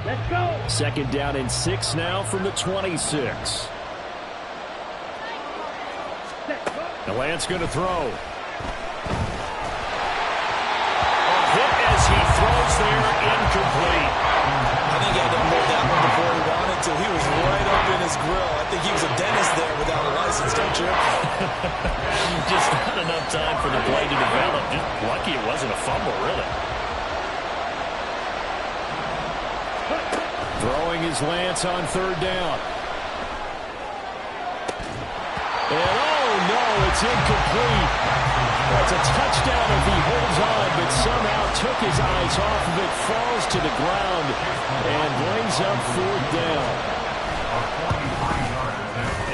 Let's go. Second down and 6 now from the 26. The Lance going to throw. Hit as he throws there, incomplete. I think he had to hold that one before he wanted to. He was right up in his grill. I think he was a dentist there without a license, don't you? Just not enough time for the play to develop. Just lucky it wasn't a fumble, really. Throwing his Lance on third down. And oh no, it's incomplete. That's a touchdown if he holds on, but somehow took his eyes off of it, falls to the ground, and brings up fourth down.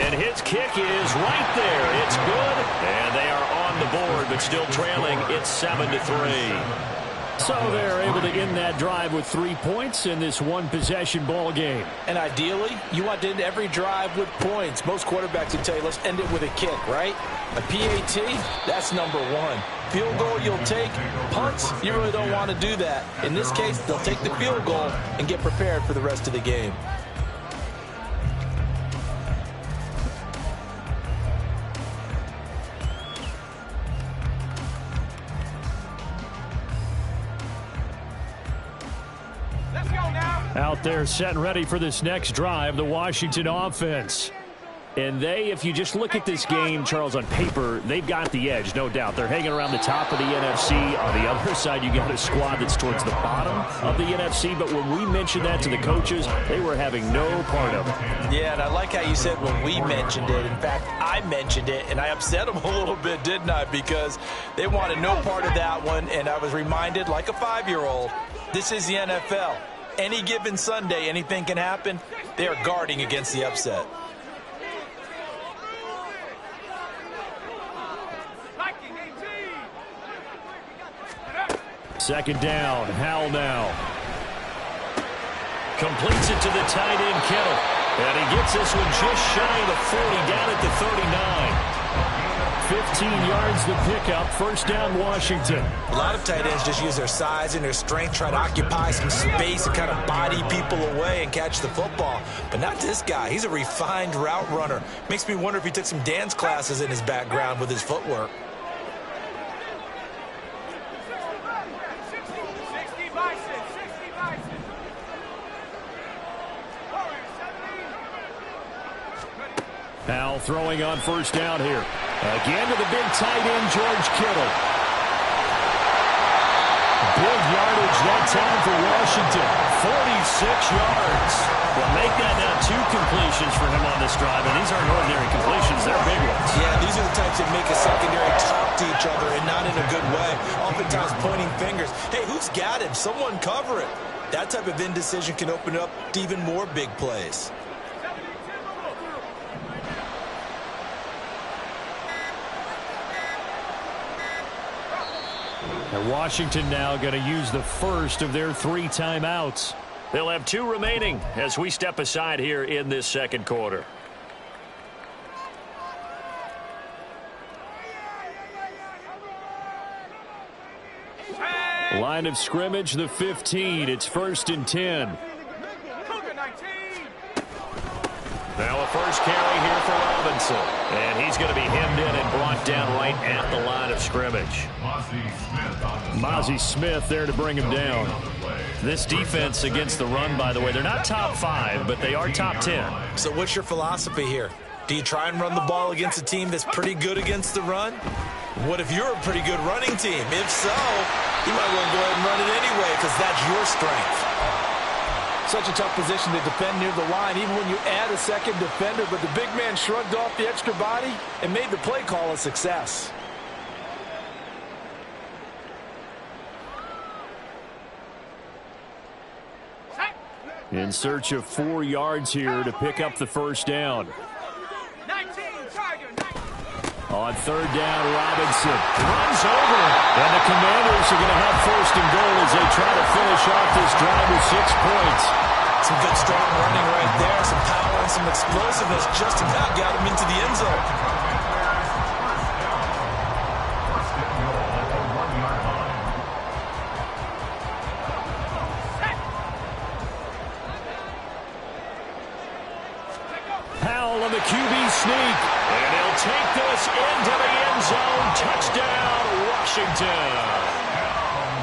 And his kick is right there. It's good, and they are on the board, but still trailing. It's 7-3. So they're able to end that drive with 3 points in this one-possession ball game. And ideally, you want to end every drive with points. Most quarterbacks would tell you, let's end it with a kick, right? A PAT, that's number one. Field goal you'll take. Punts, you really don't want to do that. In this case, they'll take the field goal and get prepared for the rest of the game. Out there set and ready for this next drive, the Washington offense. And they, if you just look at this game, Charles, on paper, they've got the edge, no doubt. They're hanging around the top of the NFC. On the other side, you got a squad that's towards the bottom of the NFC. But when we mentioned that to the coaches, they were having no part of it. Yeah, and I like how you said when we mentioned it. In fact, I mentioned it, and I upset them a little bit, didn't I? Because they wanted no part of that one, and I was reminded, like a 5-year-old, this is the NFL. Any given Sunday, anything can happen. They are guarding against the upset. Second down, Howell now. Completes it to the tight end, Kittle. And he gets this one just shy of the 40, down at the 39. 15 yards the pickup, first down Washington. A lot of tight ends just use their size and their strength, try to occupy some space and kind of body people away and catch the football. But not this guy. He's a refined route runner. Makes me wonder if he took some dance classes in his background with his footwork. Now throwing on first down here. Again to the big tight end, George Kittle. Big yardage that time for Washington. 46 yards. Well, make that now 2 completions for him on this drive, and these aren't ordinary completions. They're big ones. Yeah, these are the types that make a secondary talk to each other, and not in a good way. Oftentimes pointing fingers. Hey, who's got him? Someone cover it. That type of indecision can open up to even more big plays. And Washington now going to use the first of their 3 timeouts. They'll have 2 remaining as we step aside here in this second quarter. Line of scrimmage, the 15. It's 1st and 10. Now a first carry here for Robinson. And he's going to be hemmed in and brought down right at the line of scrimmage. Mozzie Smith there to bring him down. This defense against the run, by the way, they're not top 5, but they are top 10. So what's your philosophy here? Do you try and run the ball against a team that's pretty good against the run? What if you're a pretty good running team? If so, you might want to go ahead and run it anyway because that's your strength. Such a tough position to defend near the line, even when you add a second defender. But the big man shrugged off the extra body and made the play call a success. In search of 4 yards here to pick up the first down. On third down, Robinson runs over. And the Commanders are going to have first and goal as they try to finish off this drive with 6 points. Some good strong running right there. Some power and some explosiveness. Just about got him into the end zone. Howell on the QB sneak. And he'll take this into the end zone. Touchdown, Washington.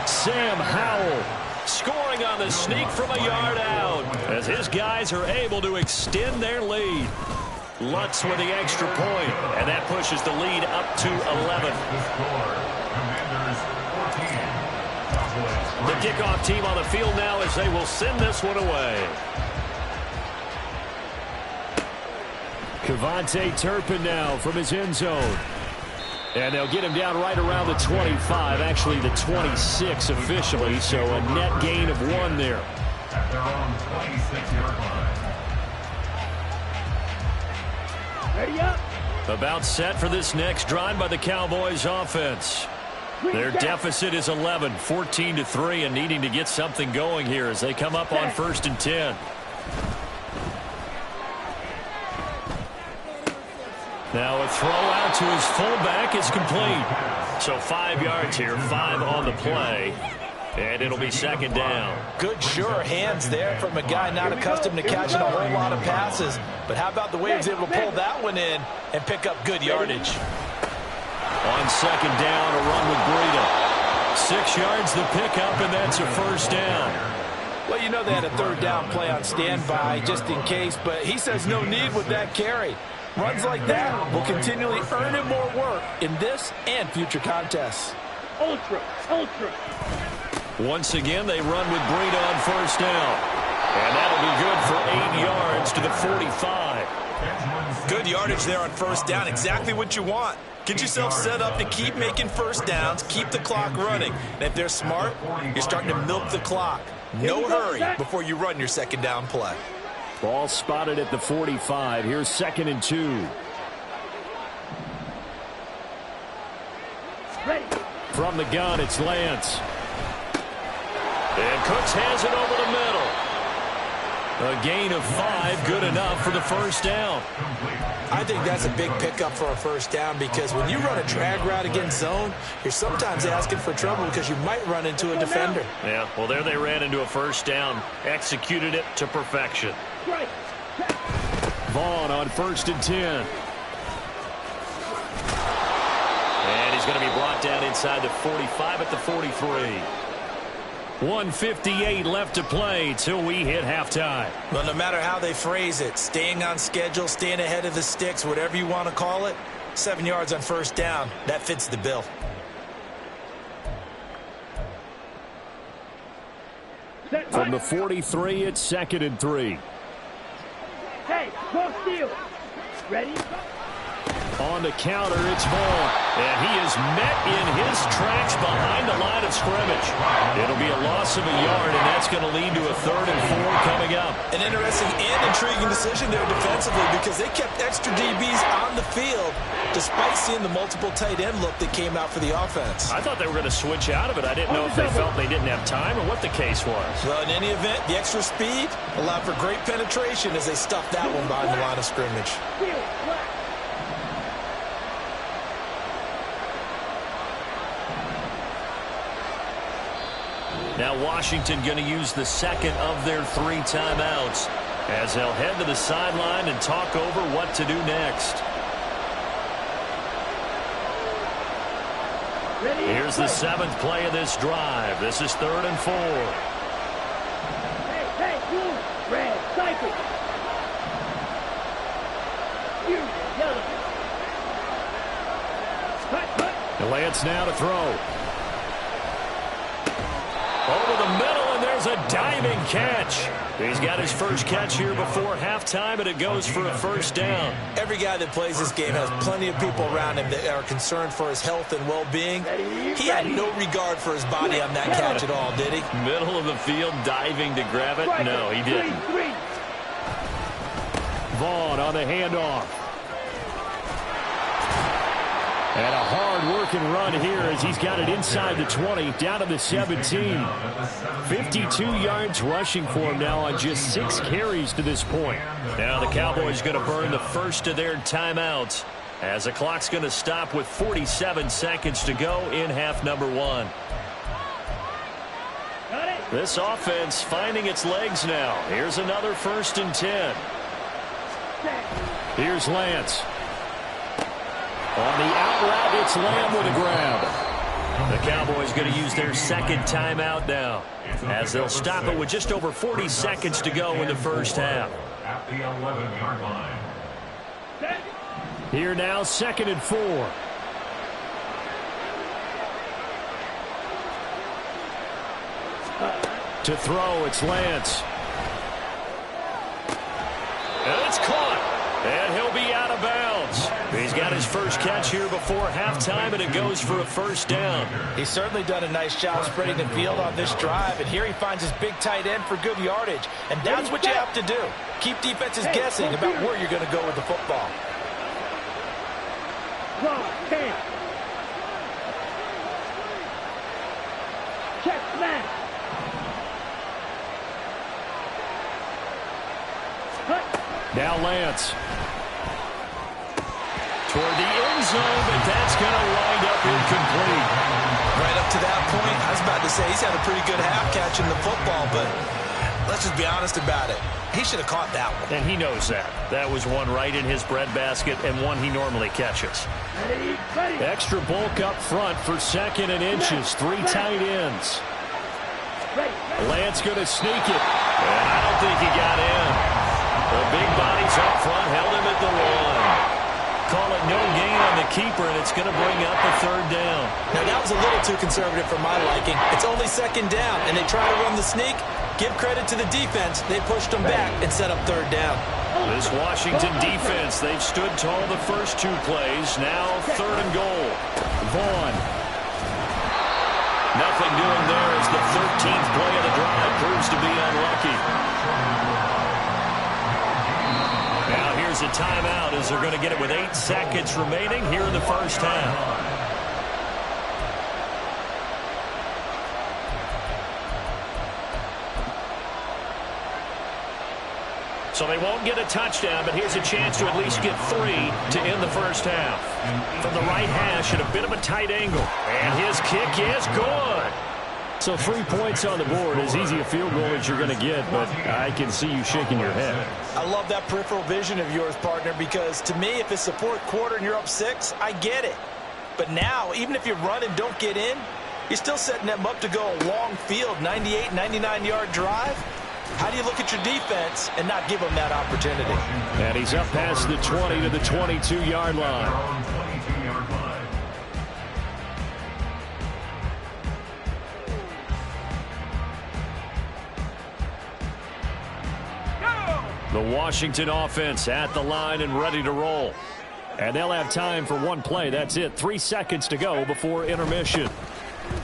Sam Howell scoring on the sneak from a yard out as his guys are able to extend their lead. Lutz with the extra point, and that pushes the lead up to 11. The kickoff team on the field now as they will send this one away. Kevontae Turpin now from his end zone. And they'll get him down right around the 25, actually the 26 officially, so a net gain of 1 there. At their own 26-yard line. Ready up. About set for this next drive by the Cowboys offense. Their deficit is 11, 14-3, and needing to get something going here as they come up on 1st and 10. Now a throw out to his fullback is complete. So 5 yards here, 5 on the play. And it'll be 2nd down. Good, sure hands there from a guy not accustomed to catching a whole lot of passes. But how about the way he was able to pull that one in and pick up good yardage? On 2nd down, a run with Breida. 6 yards the pickup, and that's a 1st down. Well, you know they had a 3rd down play on standby just in case, but he says no need with that carry. Runs like that will continually earn him more work in this and future contests. Ultra. Once again, they run with Breida on 1st down. And that'll be good for 8 yards to the 45. Good yardage there on 1st down. Exactly what you want. Get yourself set up to keep making 1st downs, keep the clock running. And if they're smart, you're starting to milk the clock. No hurry before you run your 2nd down play. Ball spotted at the 45. Here's 2nd and 2. Ready. From the gun, it's Lance. And Cooks has it over the middle. A gain of 5, good enough for the 1st down. I think that's a big pickup for a 1st down because when you run a drag route against zone, you're sometimes asking for trouble because you might run into a defender. Yeah, well, there they ran into a 1st down. Executed it to perfection. Right. Vaughn on 1st and 10. And he's going to be brought down inside the 45 at the 43. 1:58 left to play till we hit halftime. Well, no matter how they phrase it, staying on schedule, staying ahead of the sticks, whatever you want to call it, 7 yards on 1st down, that fits the bill. From the 43, it's 2nd and 3. Hey, go steal. Ready? On the counter, it's Vaughn. And he is met in his tracks behind the line of scrimmage. It'll be a loss of a yard, and that's going to lead to a 3rd and 4 coming up. An interesting and intriguing decision there defensively because they kept extra DBs on the field despite seeing the multiple tight end look that came out for the offense. I thought they were going to switch out of it. I didn't know if they felt they didn't have time or what the case was. Well, in any event, the extra speed allowed for great penetration as they stuffed that one behind the line of scrimmage. Now Washington going to use the 2nd of their 3 timeouts as they'll head to the sideline and talk over what to do next. Here's the 7th play of this drive. This is 3rd and 4. Hey, blue, red, cycle. Yellow. The Lance now to throw. Over the middle, and there's a diving catch. He's got his first catch here before halftime, and it goes for a 1st down. Every guy that plays this game has plenty of people around him that are concerned for his health and well-being. He had no regard for his body on that catch at all, did he? Middle of the field, diving to grab it? No, he didn't. Vaughn on the handoff. And a hard-working run here as he's got it inside the 20, down to the 17. 52 yards rushing for him now on just 6 carries to this point. Now the Cowboys going to burn the first of their timeouts as the clock's going to stop with 47 seconds to go in half number 1. This offense finding its legs now. Here's another 1st and 10. Here's Lance. On the out route, it's Lamb with a grab. The Cowboys going to use their second timeout now, as they'll stop it with just over 40 seconds to go in the first half. At the 11-yard line. Here now, 2nd and 4. To throw, it's Lance. And it's caught. And he'll be out of bounds. He's got his first catch here before halftime, and it goes for a first down. He's certainly done a nice job spreading the field on this drive, and here he finds his big tight end for good yardage. And that's what you have to do. Keep defenses guessing about where you're going to go with the football. Check smash. Now Lance. Toward the end zone, but that's going to wind up incomplete. Right up to that point, I was about to say he's had a pretty good half catching the football, but let's just be honest about it. He should have caught that one. And he knows that. That was one right in his breadbasket and one he normally catches. Ready. Extra bulk up front for 2nd and inches. 3 tight ends. Lance going to sneak it. And I don't think he got in. The big bodies up front held him at the 1. Call it no gain on the keeper, and it's going to bring up a 3rd down. Now, that was a little too conservative for my liking. It's only 2nd down, and they try to run the sneak. Give credit to the defense. They pushed them back and set up 3rd down. This Washington defense, they've stood tall the first 2 plays. Now 3rd and goal. Vaughn. Nothing doing there as the 13th play of the drive proves to be unlucky. Now here's a timeout as they're going to get it with 8 seconds remaining here in the first half. So they won't get a touchdown, but here's a chance to at least get 3 to end the first half. From the right hash at a bit of a tight angle. And his kick is good. So 3 points on the board, as easy a field goal as you're going to get, but I can see you shaking your head. I love that peripheral vision of yours, partner, because to me, if it's the 4th quarter and you're up 6, I get it. But now, even if you run and don't get in, you're still setting them up to go a long field, 98, 99-yard drive. How do you look at your defense and not give them that opportunity? And he's up past the 20 to the 22-yard line. The Washington offense at the line and ready to roll. And they'll have time for 1 play. That's it. 3 seconds to go before intermission.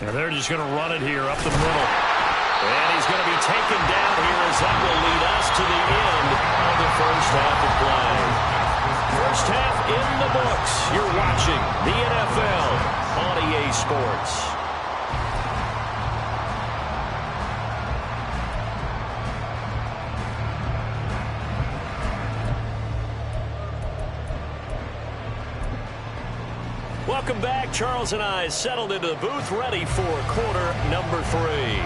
And they're just going to run it here up the middle. And he's going to be taken down here as that will lead us to the end of the first half of play. First half in the books. You're watching the NFL on EA Sports. Welcome back. Charles and I settled into the booth, ready for quarter number 3.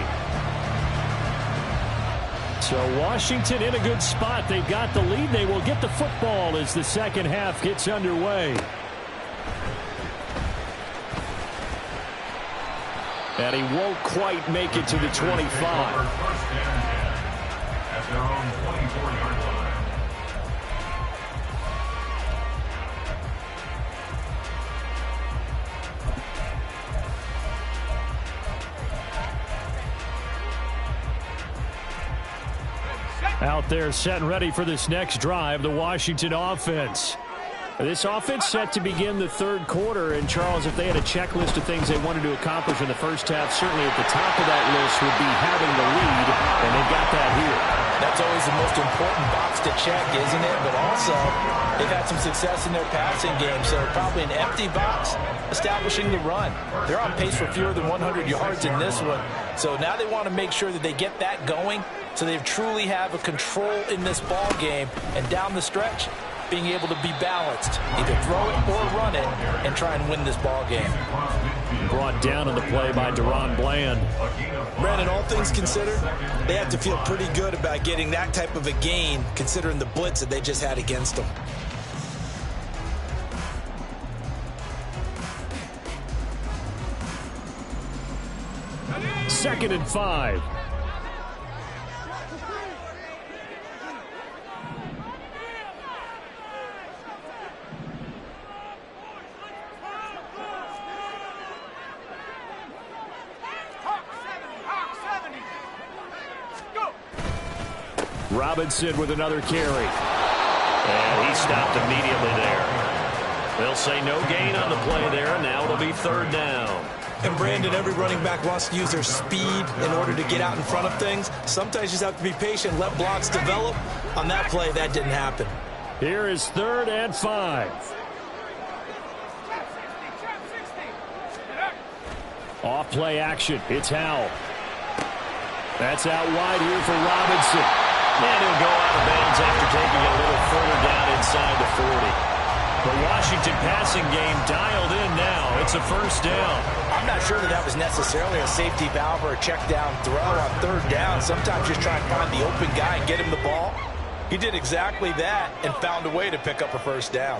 So Washington in a good spot. They've got the lead. They will get the football as the second half gets underway. And he won't quite make it to the 25. At their own 24-yard line. Out there set and ready for this next drive, the Washington offense. This offense set to begin the 3rd quarter. And, Charles, if they had a checklist of things they wanted to accomplish in the first half, certainly at the top of that list would be having the lead, and they've got that here. That's always the most important box to check, isn't it? But also, they've had some success in their passing game, so probably an empty box establishing the run. They're on pace for fewer than 100 yards in this one, so now they want to make sure that they get that going so they truly have a control in this ball game. And down the stretch, being able to be balanced, either throw it or run it, and try and win this ball game. Brought down on the play by Deron Bland. Brandon, all things considered, they have to feel pretty good about getting that type of a gain, considering the blitz that they just had against them. Second and 5. Robinson with another carry. And he stopped immediately there. They'll say no gain on the play there, and now it'll be third down. And Brandon, every running back wants to use their speed in order to get out in front of things. Sometimes you just have to be patient, let blocks develop. On that play, that didn't happen. Here is third and 5. Off play action. It's Howell. That's out wide here for Robinson. And he'll go out of bounds after taking it a little further down inside the 40. The Washington passing game dialed in now. It's a first down. I'm not sure that was necessarily a safety valve or a check down throw on third down. Sometimes just try and find the open guy and get him the ball. He did exactly that and found a way to pick up a first down.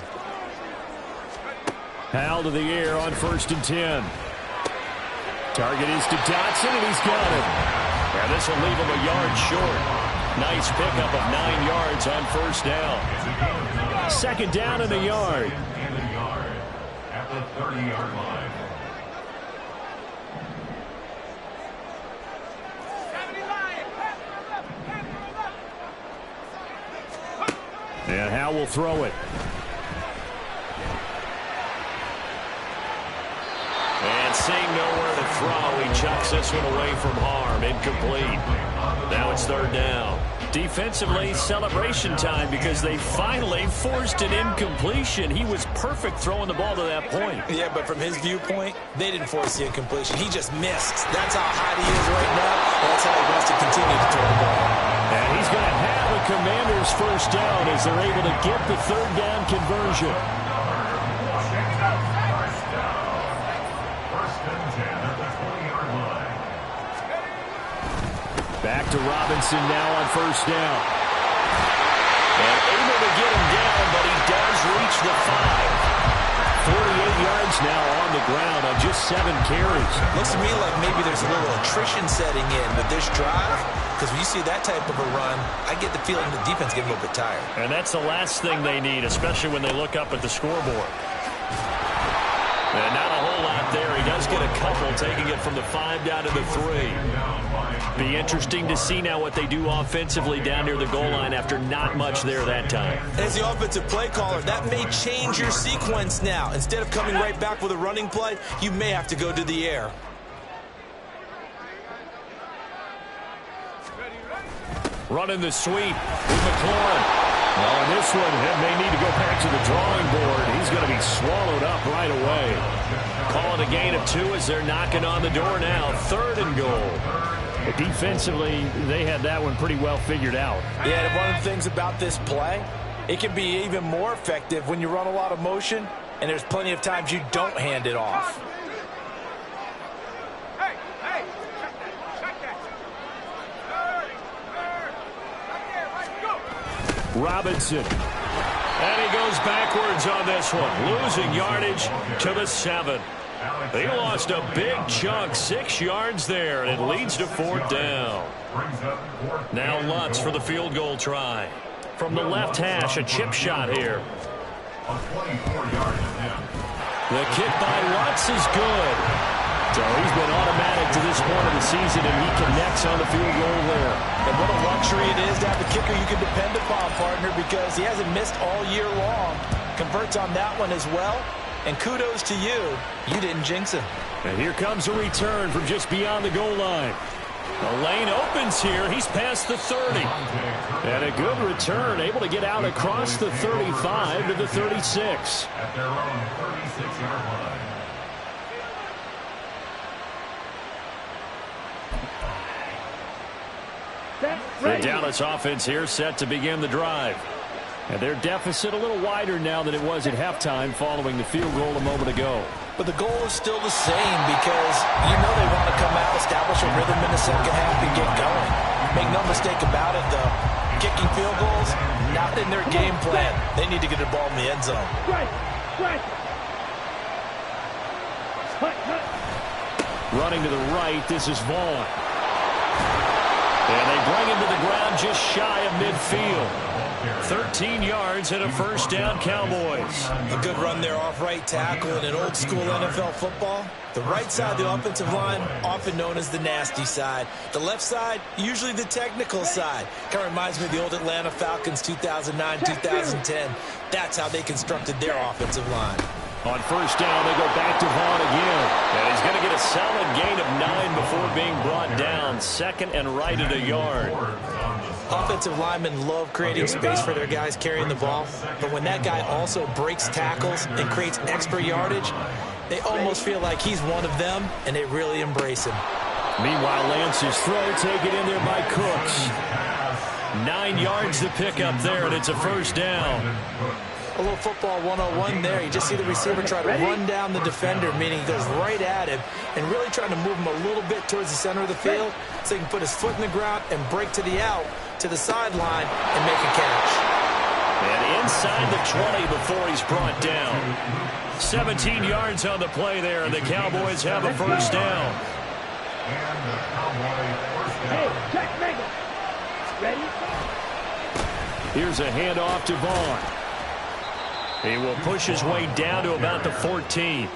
Howell to the air on 1st and 10. Target is to Dotson, and he's got it. And this will leave him a yard short. Nice pickup of 9 yards on first down. Second down and a yard. At the 30-yard line. And Howell will throw it. And seeing nowhere to throw, he chucks this one away from harm. Incomplete. Now it's third down. Defensively, celebration time because they finally forced an incompletion. He was perfect throwing the ball to that point. Yeah, but from his viewpoint, they didn't force the incompletion. He just missed. That's how hot he is right now. That's how he wants to continue to throw the ball. And he's going to have a Commander's first down as they're able to get the third down conversion. Back to Robinson now on first down. And able to get him down, but he does reach the 5. 48 yards now on the ground on just 7 carries. Looks to me like maybe there's a little attrition setting in with this drive, because when you see that type of a run, I get the feeling the defense getting a little bit tired. And that's the last thing they need, especially when they look up at the scoreboard. And not a whole lot there. He does get a couple, taking it from the 5 down to the 3. Be interesting to see now what they do offensively down near the goal line after not much there that time. As the offensive play caller, that may change your sequence now. Instead of coming right back with a running play, you may have to go to the air. Running the sweep with McLaurin. On this one, he may need to go back to the drawing board. He's going to be swallowed up right away. Calling a gain of 2 as they're knocking on the door now. 3rd and goal. Defensively, they had that one pretty well figured out. Yeah, and one of the things about this play, it can be even more effective when you run a lot of motion, and there's plenty of times you don't hand it off. Robinson. And he goes backwards on this one, losing yardage to the 7. They lost a big chunk, 6 yards there, and it leads to 4th down. Now Lutz for the field goal try. From the left hash, a chip shot here. The kick by Lutz is good. So he's been automatic to this point of the season, and he connects on the field goal there. And what a luxury it is to have a kicker you can depend upon, partner, because he hasn't missed all year long. Converts on that one as well. And kudos to you. You didn't jinx him. And here comes a return from just beyond the goal line. The lane opens here. He's past the 30. And a good return, able to get out across the 35 to the 36. At their own 36-yard line. The Dallas offense here set to begin the drive. And their deficit a little wider now than it was at halftime following the field goal a moment ago. But the goal is still the same because you know they want to come out, establish a rhythm in the second half, and get going. Make no mistake about it, though. Kicking field goals, not in their game plan. They need to get the ball in the end zone. Running to the right, this is Vaughn. And they bring him to the ground just shy of midfield. 13 yards and a first down, Cowboys. A good run there off right tackle in an old-school NFL football. The right side of the offensive line, often known as the nasty side. The left side, usually the technical side. Kind of reminds me of the old Atlanta Falcons 2009, 2010. That's how they constructed their offensive line. On first down, they go back to Vaughn again. And he's going to get a solid gain of 9 before being brought down. Second and right at a yard. Offensive linemen love creating space for their guys carrying the ball. But when that guy also breaks tackles and creates extra yardage, they almost feel like he's one of them, and they really embrace him. Meanwhile, Lance's throw taken in there by Cooks. 9 yards to pick up there, and it's a first down. A little football 101 there. You just see the receiver try to run down the defender, meaning he goes right at him and really trying to move him a little bit towards the center of the field so he can put his foot in the ground and break to the out, to the sideline, and make a catch. And inside the 20 before he's brought down. 17 yards on the play there, and the Cowboys have a first down. Hey, check Mega. Ready? Here's a handoff to Vaughn. He will push his way down to about the 14.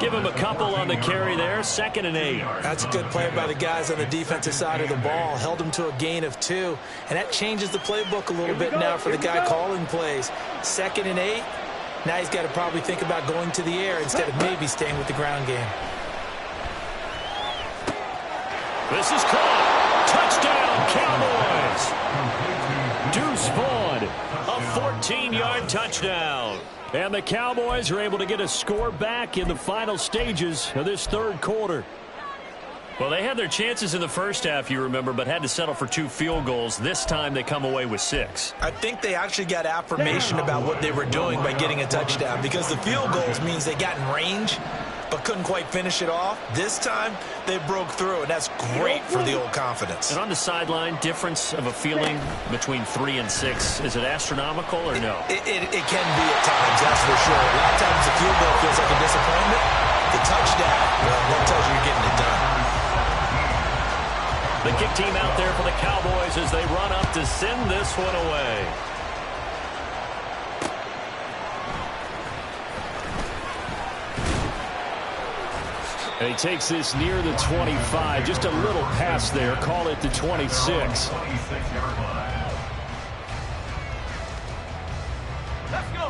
Give him a couple on the carry there. 2nd and 8. That's a good play by the guys on the defensive side of the ball. Held him to a gain of 2. And that changes the playbook a little bit now for the guy calling plays. 2nd and 8. Now he's got to probably think about going to the air instead of maybe staying with the ground game. This is caught. Touchdown, Cowboys. Deuce Vaughn, a 14-yard touchdown. And the Cowboys are able to get a score back in the final stages of this third quarter. Well, they had their chances in the first half, you remember, but had to settle for 2 field goals. This time they come away with 6. I think they actually got affirmation about what they were doing by getting a touchdown, because the field goals means they got in range but couldn't quite finish it off. This time they broke through, and that's great for the old confidence. And on the sideline, difference of a feeling between 3 and 6, is it astronomical or no? It can be at times, that's for sure. A lot of times the field goal feels like a disappointment. The touchdown, well, that tells you you're getting it done. The kick team out there for the Cowboys as they run up to send this one away. And he takes this near the 25. Just a little pass there. Call it the 26.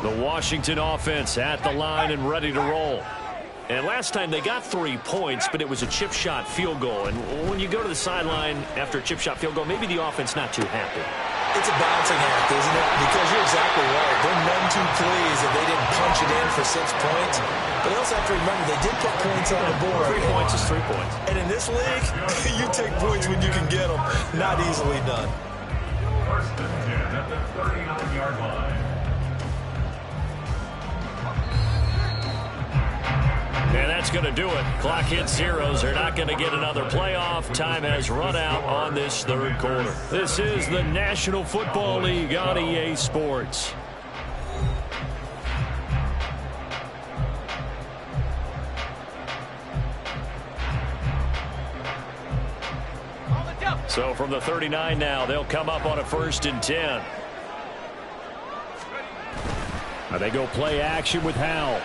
The Washington offense at the line and ready to roll. And last time they got 3 points, but it was a chip shot field goal. And when you go to the sideline after a chip shot field goal, maybe the offense not too happy. It's a balancing act, isn't it? Because you're exactly right. They're none too pleased that they didn't punch it in for 6 points. But you also have to remember they did put points on the board. 3 points is 3 points. And in this league, you take points when you can get them. Not easily done. First and 10 at the 39-yard line. And that's going to do it. Clock hits zeros. They're not going to get another playoff. Time has run out on this third quarter. This is the National Football League on EA Sports. So from the 39 now, they'll come up on a 1st and 10. Now they go play action with Howell.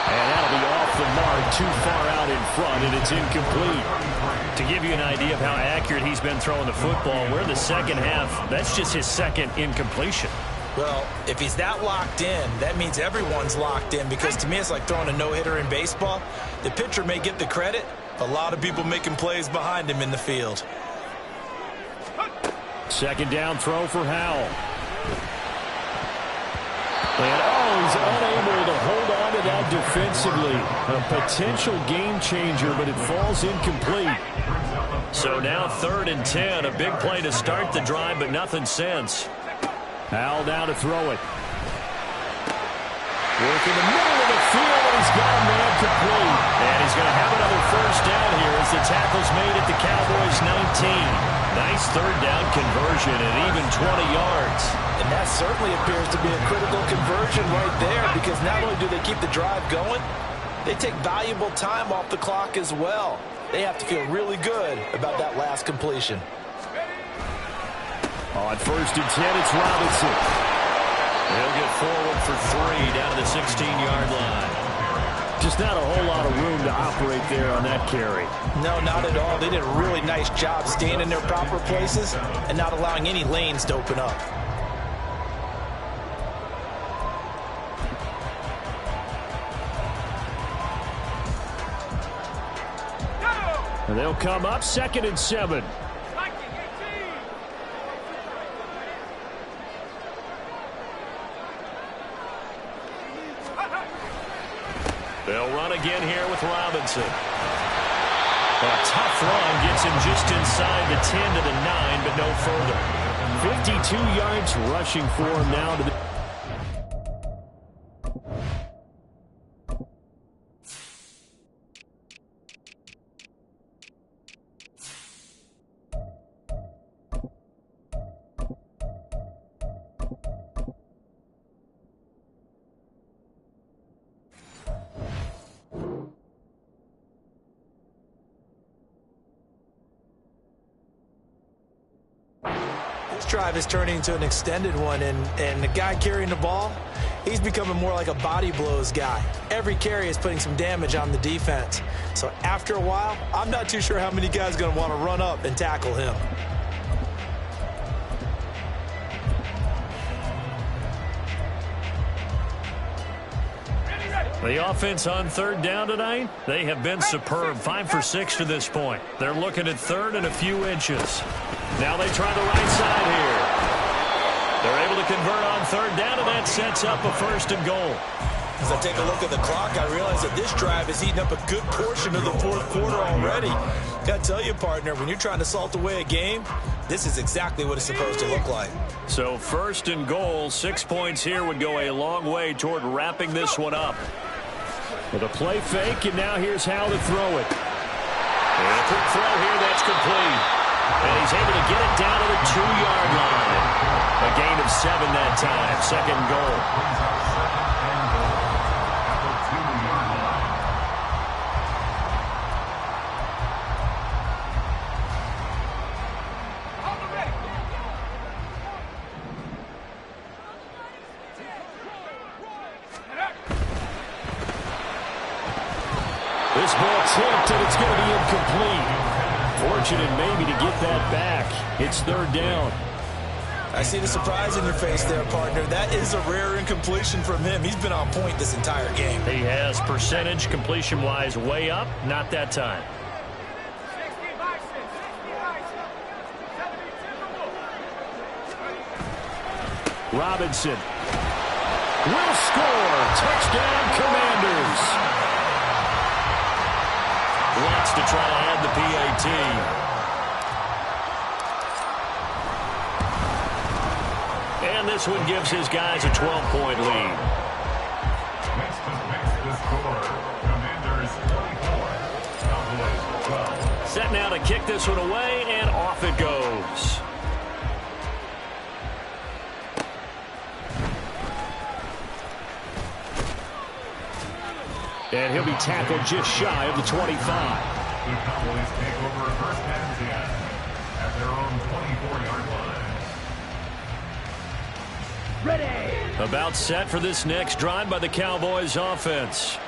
And that'll be off the mark, too far out in front, and it's incomplete. To give you an idea of how accurate he's been throwing the football, we're in the second half. That's just his 2nd incompletion. Well, if he's that locked in, that means everyone's locked in, because to me it's like throwing a no-hitter in baseball. The pitcher may get the credit, a lot of people making plays behind him in the field. 2nd down throw for Howell. And, he's unable to hold on to that defensively. A potential game changer, but it falls incomplete. So now 3rd and 10. A big play to start the drive, but nothing since. Al down to throw it. Work in the middle of the field, and he's got a man complete. And he's going to have another first down here as the tackle's made at the Cowboys' 19. Nice 3rd down conversion and even 20 yards. And that certainly appears to be a critical conversion right there, because not only do they keep the drive going, they take valuable time off the clock as well. They have to feel really good about that last completion. On 1st and 10, it's Robinson. He'll get forward for 3 down to the 16-yard line. Just not a whole lot of room to operate there on that carry. No, not at all. They did a really nice job staying in their proper places and not allowing any lanes to open up. And they'll come up 2nd and 7. They'll run again here with Robinson. A tough run gets him just inside the 10 to the 9, but no further. 52 yards rushing for him now to the... Drive is turning into an extended one, and the guy carrying the ball, he's becoming more like a body blows guy. Every carry is putting some damage on the defense. So after a while, I'm not too sure how many guys are going to want to run up and tackle him. The offense on 3rd down tonight, they have been superb. 5 for 6 to this point. They're looking at 3rd and a few inches. Now they try the right side here. They're able to convert on 3rd down, and that sets up a 1st and goal. As I take a look at the clock, I realize that this drive is eating up a good portion of the 4th quarter already. Got to tell you, partner, when you're trying to salt away a game, this is exactly what it's supposed to look like. So 1st and goal, 6 points here would go a long way toward wrapping this one up. With a play fake, and now here's how to throw it. And a quick throw here, that's complete. And he's able to get it down to the 2-yard line. A gain of 7 that time. 2nd goal. This ball tipped, and it's going to be incomplete. Fortunate maybe to get that back. It's 3rd down. I see the surprise in your face there, partner. That is a rare incompletion from him. He's been on point this entire game. He has percentage completion-wise way up. Not that time. Robinson will score. Touchdown, Commanders. Wants to try to add the PAT. And this one gives his guys a 12-point lead. Next the score. Commanders 24, Cowboys 12. Set now to kick this one away, and off it goes. And he'll be tackled just shy of the 25. The Cowboys take over 1st and 10 at their own 24-yard line. Ready. About set for this next drive by the Cowboys offense.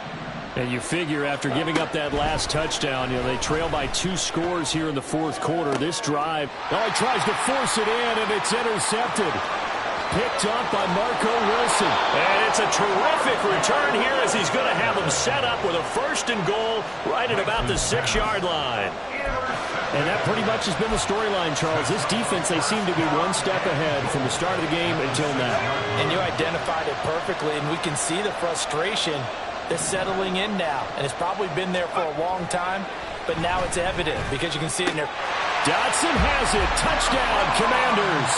And you figure after giving up that last touchdown, they trail by 2 scores here in the 4th quarter. This drive, he tries to force it in, and it's intercepted. Picked up by Marco Wilson. And it's a terrific return here as he's going to have them set up with a 1st and goal right at about the 6-yard line. And that pretty much has been the storyline, Charles. This defense, they seem to be one step ahead from the start of the game until now. And you identified it perfectly, and we can see the frustration that's settling in now. And it's probably been there for a long time, but now it's evident because you can see it in their Dotson has it. Touchdown, Commanders.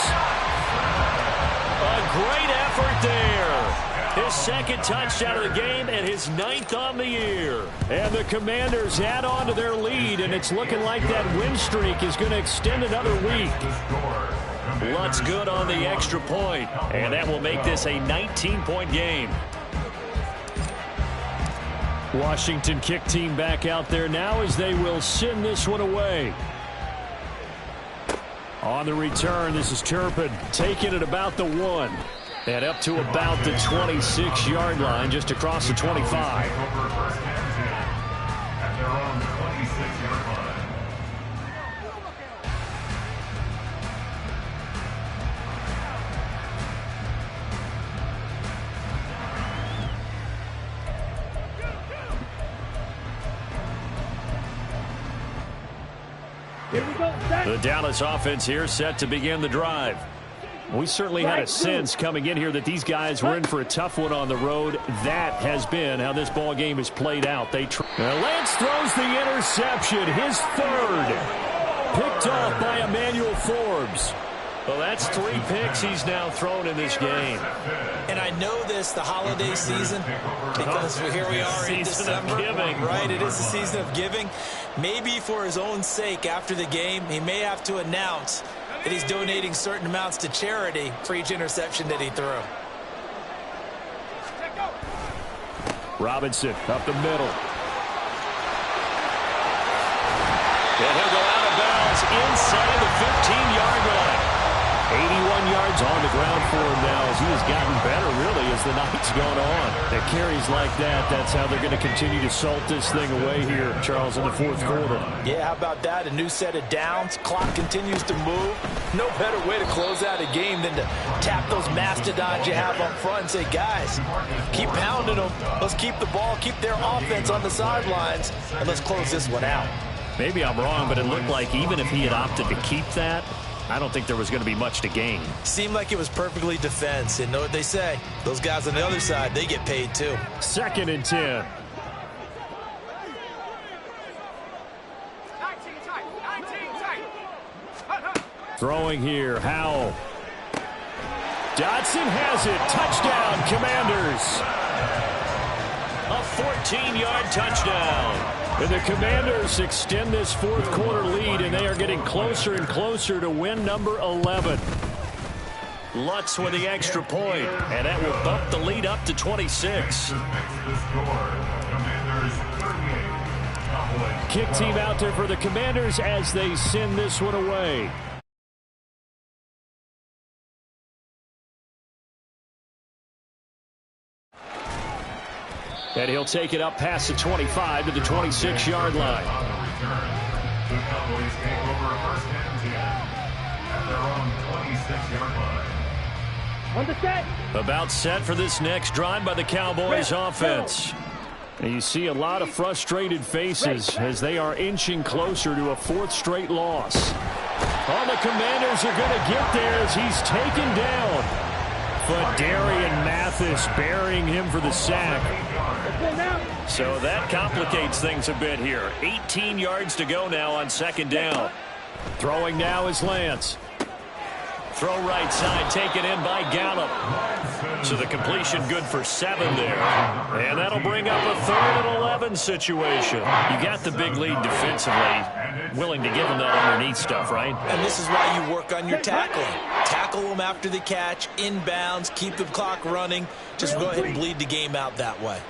A great effort there. His second touchdown of the game and his 9th on the year. And the Commanders add on to their lead, and it's looking like that win streak is going to extend another week. Lutz good on the extra point, and that will make this a 19-point game. Washington kick team back out there now as they will send this one away. On the return, this is Turpin taking it about the 1. And up to about the 26-yard line, just across the 25. The Dallas offense here set to begin the drive. We certainly had a sense coming in here that these guys were in for a tough one on the road. That has been how this ball game has played out. Lance throws the interception, his 3rd. Picked off by Emmanuel Forbes. Well, that's 3 picks he's now thrown in this game. And I know this, the holiday season, because here we are in December. Giving. Right, it is the season of giving. Maybe for his own sake after the game, he may have to announce that he's donating certain amounts to charity for each interception that he threw. Robinson up the middle. And he'll go out of bounds inside the 15-yard line. 81 yards on the ground for him now as he has gotten better, really, as the night's gone on. The carries like that, that's how they're going to continue to salt this thing away here, Charles, in the 4th quarter. Yeah, how about that? A new set of downs. Clock continues to move. No better way to close out a game than to tap those mastodons you have up front and say, guys, keep pounding them. Let's keep the ball, keep their offense on the sidelines, and let's close this one out. Maybe I'm wrong, but it looked like even if he had opted to keep that, I don't think there was going to be much to gain. Seemed like it was perfectly defense. And know what they say? Those guys on the other side, they get paid too. 2nd and 10. Throwing here, Howell. Dotson has it. Touchdown, Commanders. A 14-yard touchdown. And the Commanders extend this 4th quarter lead, and they are getting closer and closer to win number 11. Lutz with the extra point, and that will bump the lead up to 26. Kick team out there for the Commanders as they send this one away. And he'll take it up past the 25 to the 26-yard line. The Cowboys take over first and 10 at their own 26-yard line. On the set. About set for this next drive by the Cowboys offense. And you see a lot of frustrated faces as they are inching closer to a 4th straight loss. Oh, the Commanders are going to get there as he's taken down. Darian Mathis burying him for the sack. So that complicates things a bit here. 18 yards to go now on 2nd down. Throwing now is Lance. Throw right side, taken in by Gallup. So the completion good for 7 there. And that'll bring up a 3rd and 11 situation. You got the big lead defensively. Willing to give them that underneath stuff, right? And this is why you work on your tackling. Tackle them after the catch, inbounds, keep the clock running. Just go ahead and bleed the game out that way.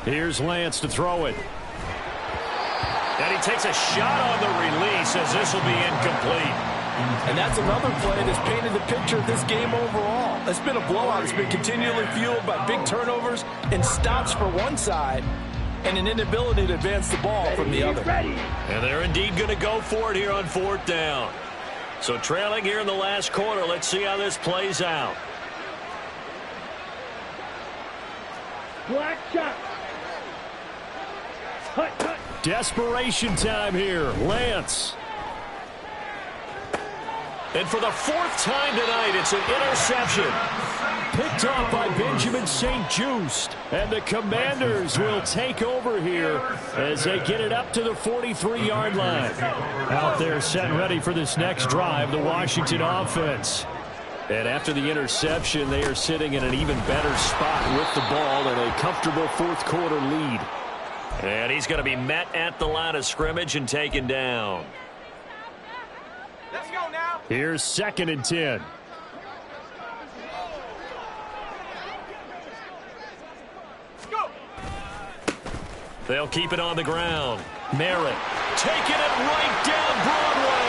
Here's Lance to throw it. And he takes a shot on the release as this will be incomplete. And that's another play that's painted the picture of this game overall. It's been a blowout. It's been continually fueled by big turnovers and stops for one side and an inability to advance the ball from the other. And they're indeed going to go for it here on 4th down. So trailing here in the last quarter. Let's see how this plays out. Black shot. Hut. Desperation time here. Lance. And for the 4th time tonight, it's an interception. picked off by Benjamin St-Juste. And the Commanders will take over here as they get it up to the 43-yard line. Out there set and ready for this next drive, the Washington offense. And after the interception, they are sitting in an even better spot with the ball and a comfortable fourth-quarter lead. And he's going to be met at the line of scrimmage and taken down. Let's go now. Here's 2nd and 10. Let's go. They'll keep it on the ground. Merritt taking it right down Broadway.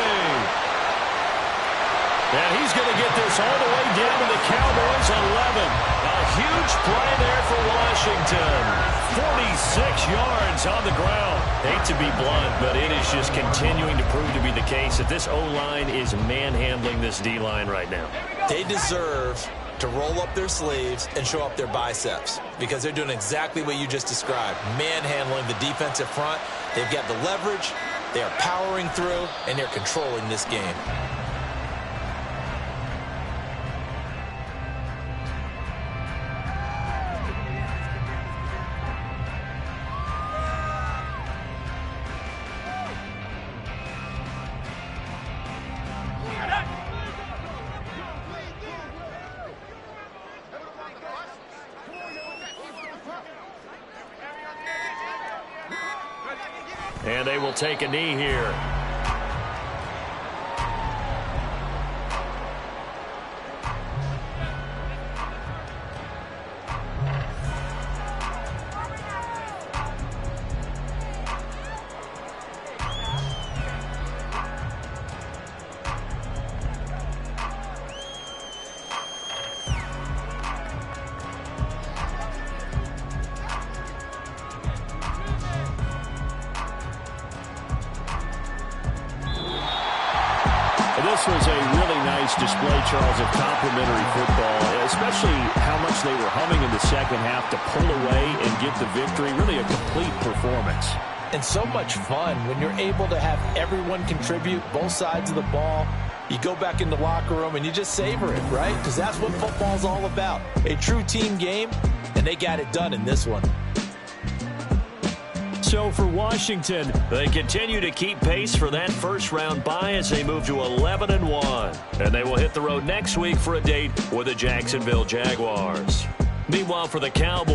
And he's going to get this all the way down to the Cowboys on 11. A huge play there for Washington. 46 yards on the ground. Hate to be blunt, but it is just continuing to prove to be the case that this O-line is manhandling this D-line right now. They deserve to roll up their sleeves and show up their biceps because they're doing exactly what you just described, manhandling the defensive front. They've got the leverage, they are powering through, and they're controlling this game. And they will take a knee here. This was a really nice display, Charles, of complimentary football, especially how much they were humming in the second half to pull away and get the victory. Really a complete performance. And so much fun when you're able to have everyone contribute, both sides of the ball. You go back in the locker room and you just savor it, right? Because that's what football's all about. A true team game, and they got it done in this one. So for Washington, they continue to keep pace for that first-round bye as they move to 11-1. And they will hit the road next week for a date with the Jacksonville Jaguars. Meanwhile, for the Cowboys,